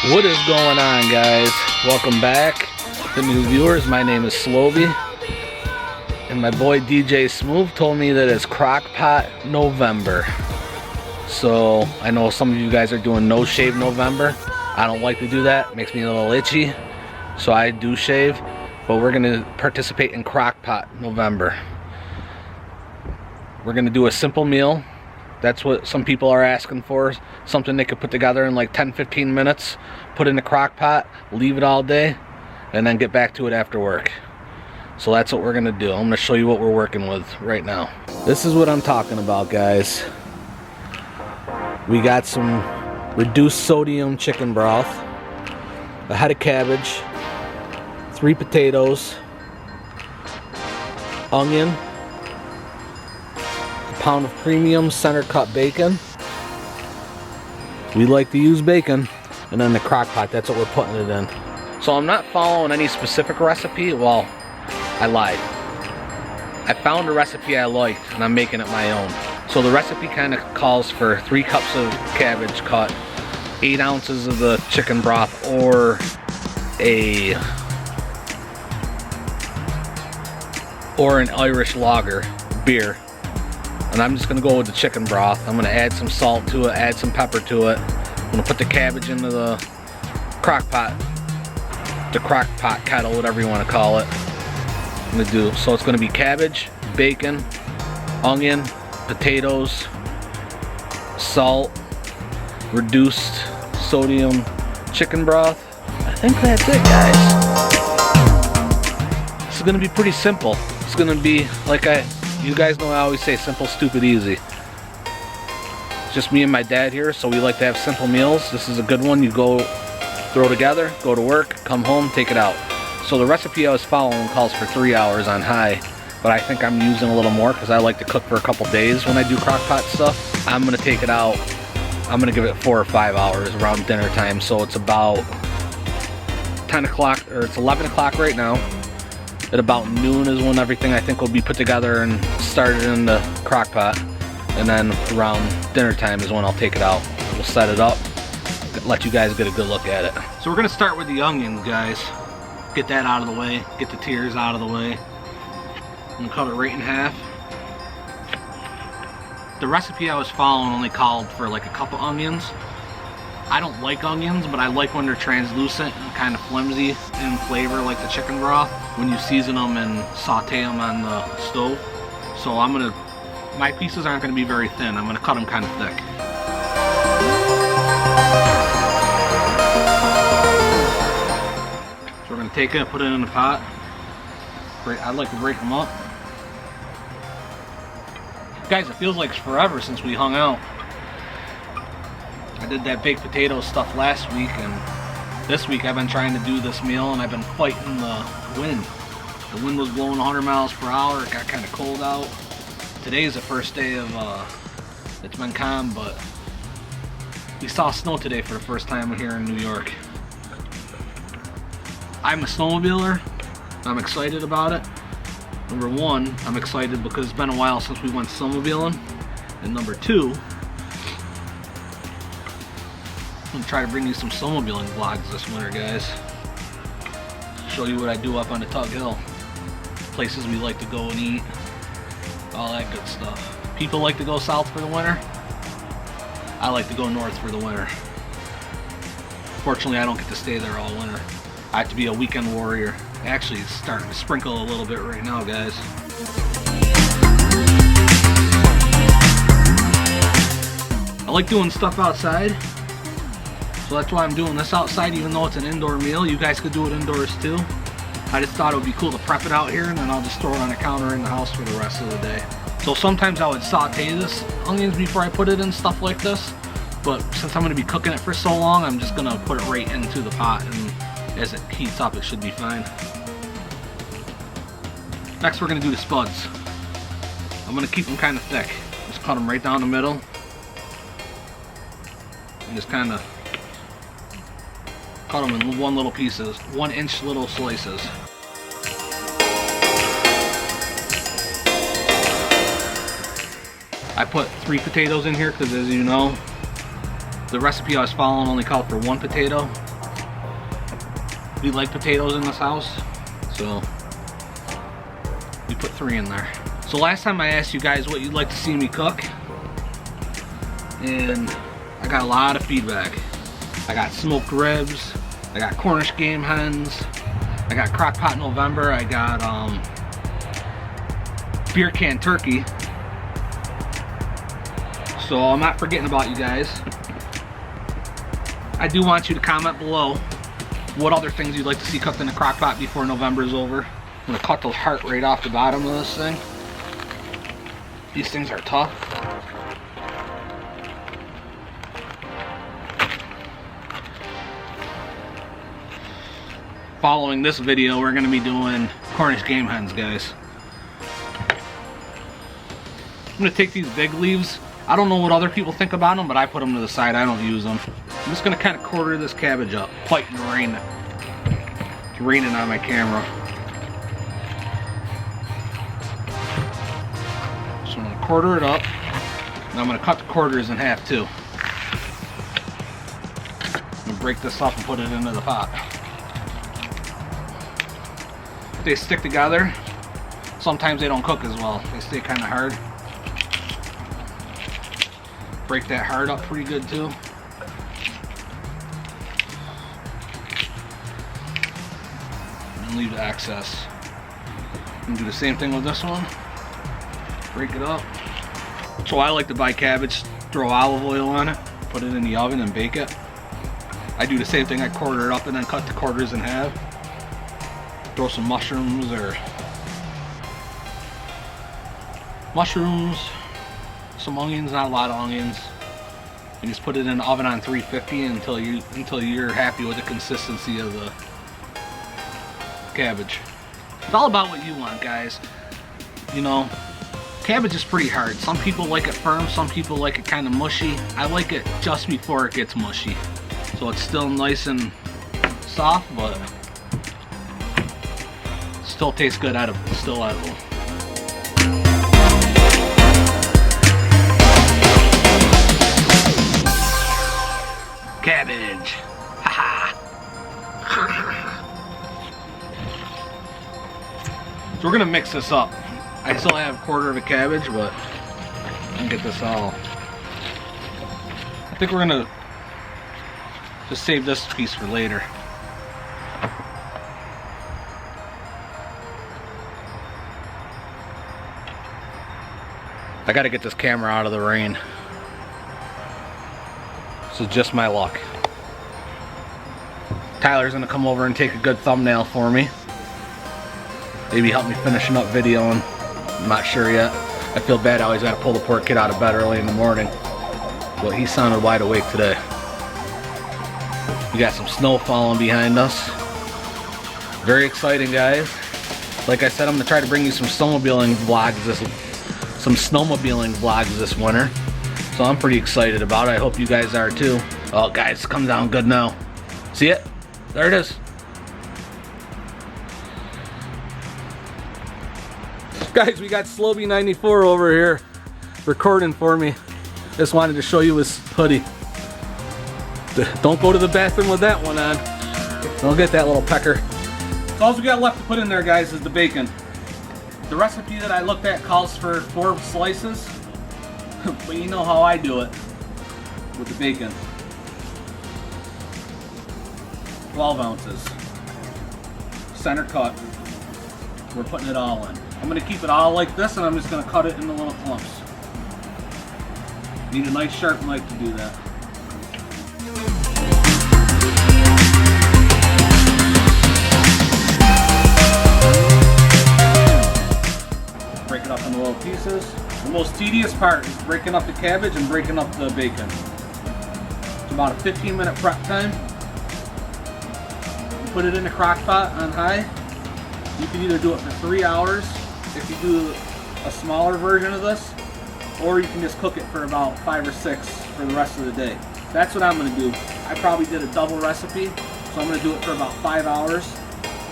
What is going on, guys? Welcome back to new viewers. My name is SlowBee, and my boy DJ Smooth told me that it's Crock Pot November. So I know some of you guys are doing no shave November. I don't like to do that. It makes me a little itchy, so I do shave. But we're gonna participate in Crock Pot November. We're gonna do a simple meal. That's what some people are asking for. Something they could put together in like 10-15 minutes, put in the crock pot, leave it all day, and then get back to it after work. So that's what we're gonna do. I'm gonna show you what we're working with right now. This is what I'm talking about, guys. We got some reduced sodium chicken broth, a head of cabbage, 3 potatoes, onion, pound of premium center cut bacon. We like to use bacon, and then the crock pot, that's what we're putting it in. So I'm not following any specific recipe. Well, I lied. I found a recipe I liked, and I'm making it my own. So the recipe kind of calls for 3 cups of cabbage cut, 8 ounces of the chicken broth, or an Irish lager beer. And I'm just gonna go with the chicken broth. I'm gonna add some salt to it, add some pepper to it. I'm gonna put the cabbage into the crock pot kettle, whatever you want to call it. I'm gonna do, so it's gonna be cabbage, bacon, onion, potatoes, salt, reduced sodium chicken broth. I think that's it, guys. This is gonna be pretty simple. It's gonna be like you guys know I always say simple, stupid, easy. It's just me and my dad here, so we like to have simple meals. This is a good one. You go throw together, go to work, come home, take it out. So the recipe I was following calls for 3 hours on high, but I think I'm using a little more because I like to cook for a couple days when I do crock pot stuff. I'm gonna take it out. I'm gonna give it 4 or 5 hours around dinner time. So it's about 10 o'clock, or it's 11 o'clock right now. At about noon is when everything I think will be put together and started in the crock pot. And then around dinner time is when I'll take it out. We'll set it up, let you guys get a good look at it. So we're gonna start with the onions, guys. Get that out of the way, get the tears out of the way. I'm gonna cut it right in half. The recipe I was following only called for like a cup of onions. I don't like onions, but I like when they're translucent and kind of flimsy in flavor, like the chicken broth, when you season them and saute them on the stove. So my pieces aren't gonna be very thin. I'm gonna cut them kind of thick. So we're gonna take it, put it in the pot. I'd like to break them up. Guys, it feels like it's forever since we hung out. I did that baked potato stuff last week, and this week I've been trying to do this meal, and I've been fighting the wind. The wind was blowing 100 miles per hour. It got kind of cold out. Today's the first day of it's been calm, but we saw snow today for the first time here in New York. I'm a snowmobiler. I'm excited about it. Number 1, I'm excited because it's been a while since we went snowmobiling, and number 2, I'm gonna try to bring you some snowmobiling vlogs this winter, guys. Show you what I do up on the Tug Hill. Places we like to go and eat. All that good stuff. People like to go south for the winter. I like to go north for the winter. Fortunately, I don't get to stay there all winter. I have to be a weekend warrior. Actually, it's starting to sprinkle a little bit right now, guys. I like doing stuff outside. So that's why I'm doing this outside, even though it's an indoor meal. You guys could do it indoors too. I just thought it would be cool to prep it out here, and then I'll just throw it on the counter in the house for the rest of the day. So sometimes I would saute this onions before I put it in stuff like this. But since I'm going to be cooking it for so long, I'm just going to put it right into the pot, and as it heats up, it should be fine. Next, we're going to do the spuds. I'm going to keep them kind of thick. Just cut them right down the middle. And just kind of cut them in 1 pieces, 1-inch little slices. I put 3 potatoes in here because, as you know, the recipe I was following only called for 1 potato. We like potatoes in this house, so we put 3 in there. So last time I asked you guys what you'd like to see me cook, and I got a lot of feedback. I got smoked ribs, I got Cornish game hens, I got crock pot November, I got beer can turkey. So I'm not forgetting about you guys. I do want you to comment below what other things you'd like to see cooked in the crock pot before November is over. I'm gonna cut the heart right off the bottom of this thing. These things are tough. Following this video, we're gonna be doing Cornish game hens, guys. I'm gonna take these big leaves. I don't know what other people think about them, but I put them to the side. I don't use them. I'm just gonna kind of quarter this cabbage up, fighting the rain. It's raining on my camera. So I'm gonna quarter it up, and I'm gonna cut the quarters in half too. I'm gonna break this up and put it into the pot. If they stick together, sometimes they don't cook as well. They stay kind of hard. Break that heart up pretty good too. And leave the excess. And do the same thing with this one. Break it up. So I like to buy cabbage, throw olive oil on it, put it in the oven and bake it. I do the same thing. I quarter it up and then cut the quarters in half. Throw some mushrooms some onions, not a lot of onions, and just put it in the oven on 350 until you're happy with the consistency of the cabbage. It's all about what you want, guys. You know, cabbage is pretty hard. Some people like it firm, some people like it kind of mushy. I like it just before it gets mushy, so it's still nice and soft, but still tastes good edible. Still edible. Cabbage. Haha. So we're gonna mix this up. I still have a quarter of a cabbage, but I can get this all. I think we're gonna just save this piece for later. I gotta get this camera out of the rain. This is just my luck. Tyler's gonna come over and take a good thumbnail for me. Maybe help me finish up videoing. I'm not sure yet. I feel bad I always gotta pull the poor kid out of bed early in the morning. But he sounded wide awake today. We got some snow falling behind us. Very exciting, guys. Like I said, I'm gonna try to bring you some snowmobiling vlogs this winter. So I'm pretty excited about it. I hope you guys are too. Oh guys, come down good now. See it? There it is. Guys, we got SlowBee 94 over here recording for me. Just wanted to show you his hoodie. Don't go to the bathroom with that one on. Don't get that little pecker. So all we got left to put in there, guys, is the bacon. The recipe that I looked at calls for 4 slices. But you know how I do it with the bacon. 12 ounces. Center cut. We're putting it all in. I'm going to keep it all like this, and I'm just going to cut it into little clumps. Need a nice sharp knife to do that. Break it up into little pieces. The most tedious part is breaking up the cabbage and breaking up the bacon. It's about a 15-minute prep time. You put it in the crock pot on high. You can either do it for 3 hours if you do a smaller version of this, or you can just cook it for about 5 or 6 for the rest of the day. That's what I'm going to do. I probably did a double recipe, so I'm going to do it for about 5 hours,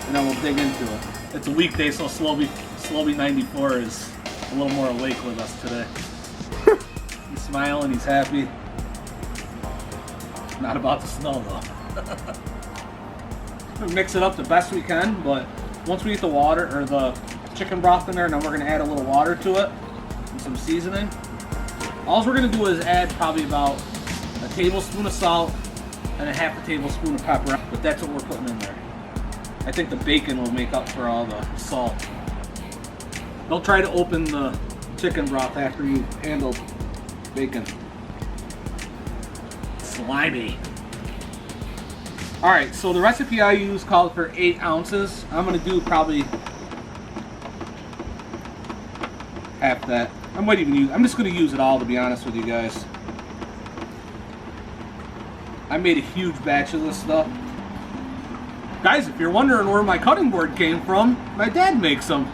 and then we'll dig into it. It's a weekday, so SlowBee 94 is a little more awake with us today. He's smiling, he's happy. Not about to snow though. mix it up the best we can, but once we get the water or the chicken broth in there, then we're gonna add a little water to it and some seasoning. All we're gonna do is add probably about a tablespoon of salt and a half a tablespoon of pepper, but that's what we're putting in there. I think the bacon will make up for all the salt. Don't try to open the chicken broth after you handle bacon. Slimy. Alright, so the recipe I use called for 8 ounces. I'm going to do probably half that. I'm just going to use it all, to be honest with you guys. I made a huge batch of this stuff. Guys, if you're wondering where my cutting board came from, my dad makes them.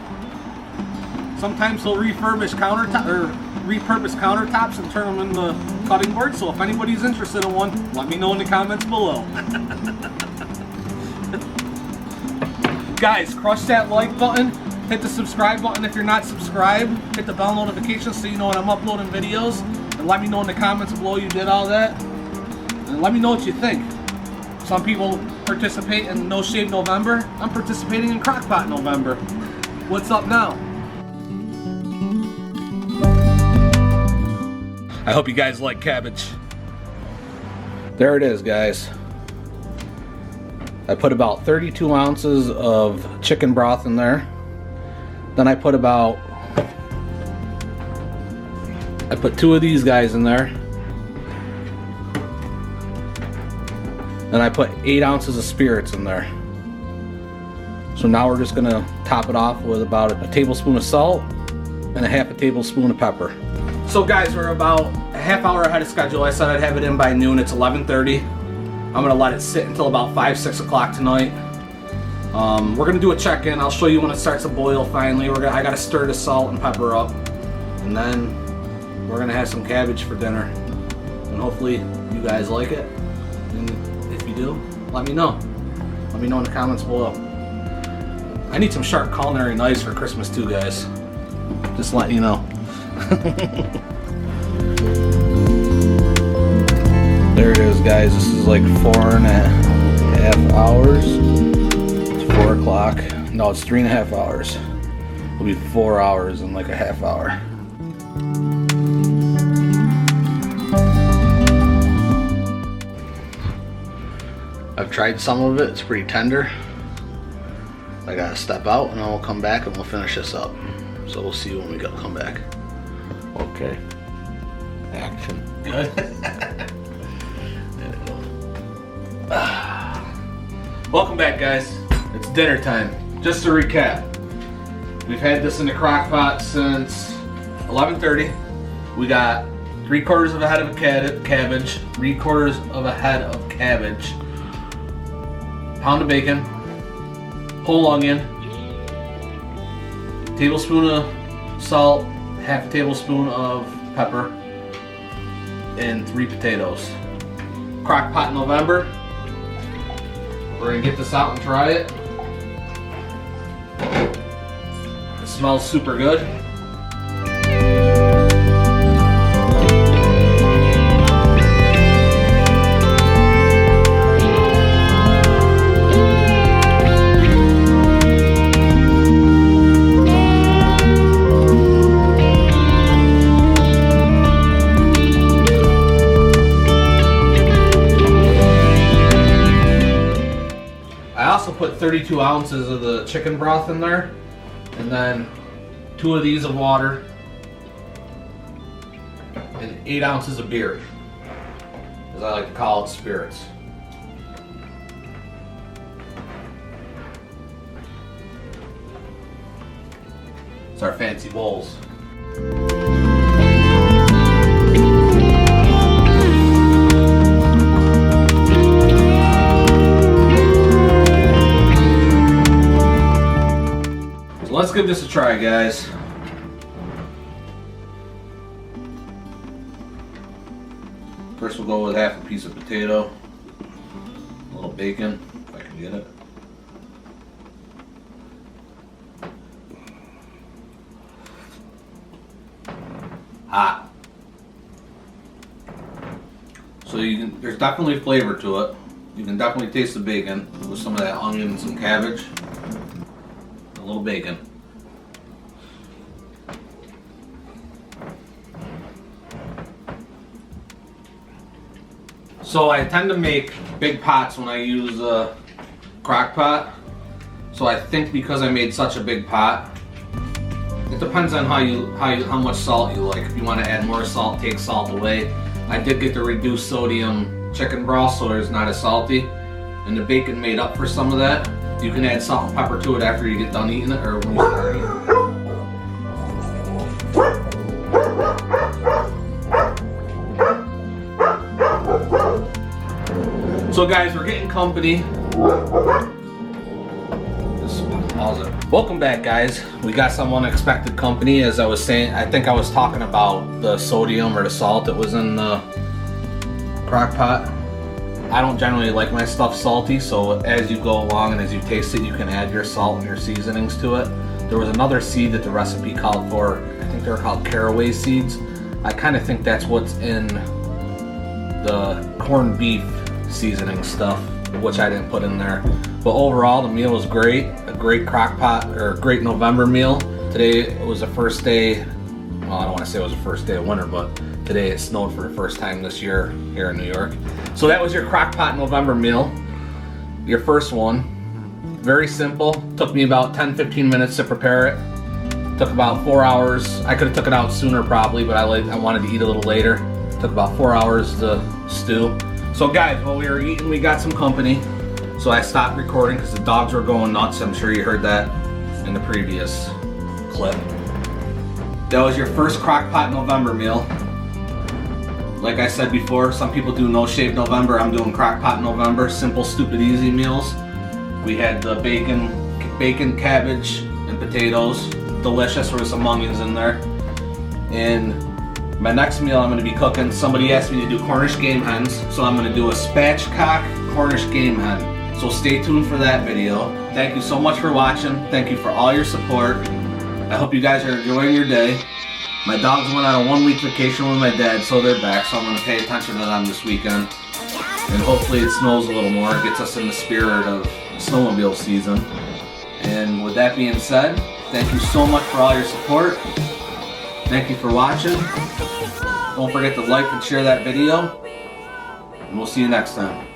Sometimes he'll repurpose countertops and turn them into cutting boards. So if anybody's interested in one, let me know in the comments below. Guys, crush that like button. Hit the subscribe button if you're not subscribed. Hit the bell notification so you know when I'm uploading videos. And let me know in the comments below you did all that. And let me know what you think. Some people participate in No Shave November. I'm participating in Crock Pot November. What's up now? I hope you guys like cabbage. There it is, guys. I put about 32 ounces of chicken broth in there. Then I put 2 of these guys in there. Then I put 8 ounces of spirits in there. So now we're just gonna top it off with about a tablespoon of salt and a half a tablespoon of pepper. So guys, we're about a half hour ahead of schedule. I said I'd have it in by noon. It's 11:30. I'm gonna let it sit until about 5-6 o'clock tonight. We're gonna do a check-in. I'll show you when it starts to boil finally. I gotta stir the salt and pepper up. And then we're gonna have some cabbage for dinner. And hopefully you guys like it. And if you do, let me know. Let me know in the comments below. I need some sharp culinary knives for Christmas too, guys. Just letting you know. There it is, guys. This is like 4.5 hours. It's 4 o'clock. No, it's 3.5 hours. It'll be 4 hours in like a half hour. I've tried some of it. It's pretty tender. I gotta step out and then we'll come back and we'll finish this up. So we'll see when we come back. Okay. Action. Good. Welcome back, guys. It's dinner time. Just to recap, we've had this in the crock pot since 11:30. We got 3/4 of a head of cabbage, 3/4 of a head of cabbage, pound of bacon, whole onion, tablespoon of salt, half a tablespoon of pepper, and 3 potatoes. Crock pot November. We're gonna get this out and try it. It smells super good. Put 32 ounces of the chicken broth in there, and then 2 of these of water, and 8 ounces of beer, as I like to call it, spirits. It's our fancy bowls. Let's give this a try, guys. First we'll go with half a piece of potato, a little bacon, if I can get it. Hot. So there's definitely flavor to it. You can definitely taste the bacon with some of that onion and some cabbage. A little bacon. So I tend to make big pots when I use a crock pot. So I think because I made such a big pot, it depends on how much salt you like. If you want to add more salt, take salt away. I did get the reduced sodium chicken broth, so it's not as salty. And the bacon made up for some of that. You can add salt and pepper to it after you get done eating it, or when you start eating it. So guys, we're getting company. Just pause it. Welcome back, guys. We got some unexpected company. As I was saying, I think I was talking about the sodium or the salt that was in the crock pot. I don't generally like my stuff salty, so as you go along and as you taste it, you can add your salt and your seasonings to it. There was another seed that the recipe called for. I think they're called caraway seeds. I kind of think that's what's in the corned beef seasoning stuff, which I didn't put in there. But overall, the meal was great. A great crock pot, or a great November meal. Today was the first day, well, I don't want to say it was the first day of winter, but today it snowed for the first time this year here in New York. So that was your crock pot November meal. Your first one. Very simple. Took me about 10-15 minutes to prepare it. Took about 4 hours. I could have took it out sooner probably, but I wanted to eat a little later. Took about 4 hours to stew. So guys, while we were eating, we got some company. So I stopped recording because the dogs were going nuts. I'm sure you heard that in the previous clip. That was your first crock pot November meal. Like I said before, some people do no shave November. I'm doing crock pot November. Simple, stupid, easy meals. We had the bacon, cabbage, and potatoes. Delicious. There was some onions in there. And my next meal I'm going to be cooking, somebody asked me to do Cornish game hens, so I'm going to do a spatchcock Cornish game hen. So stay tuned for that video. Thank you so much for watching. Thank you for all your support. I hope you guys are enjoying your day. My dogs went on a 1-week vacation with my dad, so they're back, so I'm going to pay attention to them this weekend. And hopefully it snows a little more, it gets us in the spirit of snowmobile season. And with that being said, thank you so much for all your support. Thank you for watching. Don't forget to like and share that video. And we'll see you next time.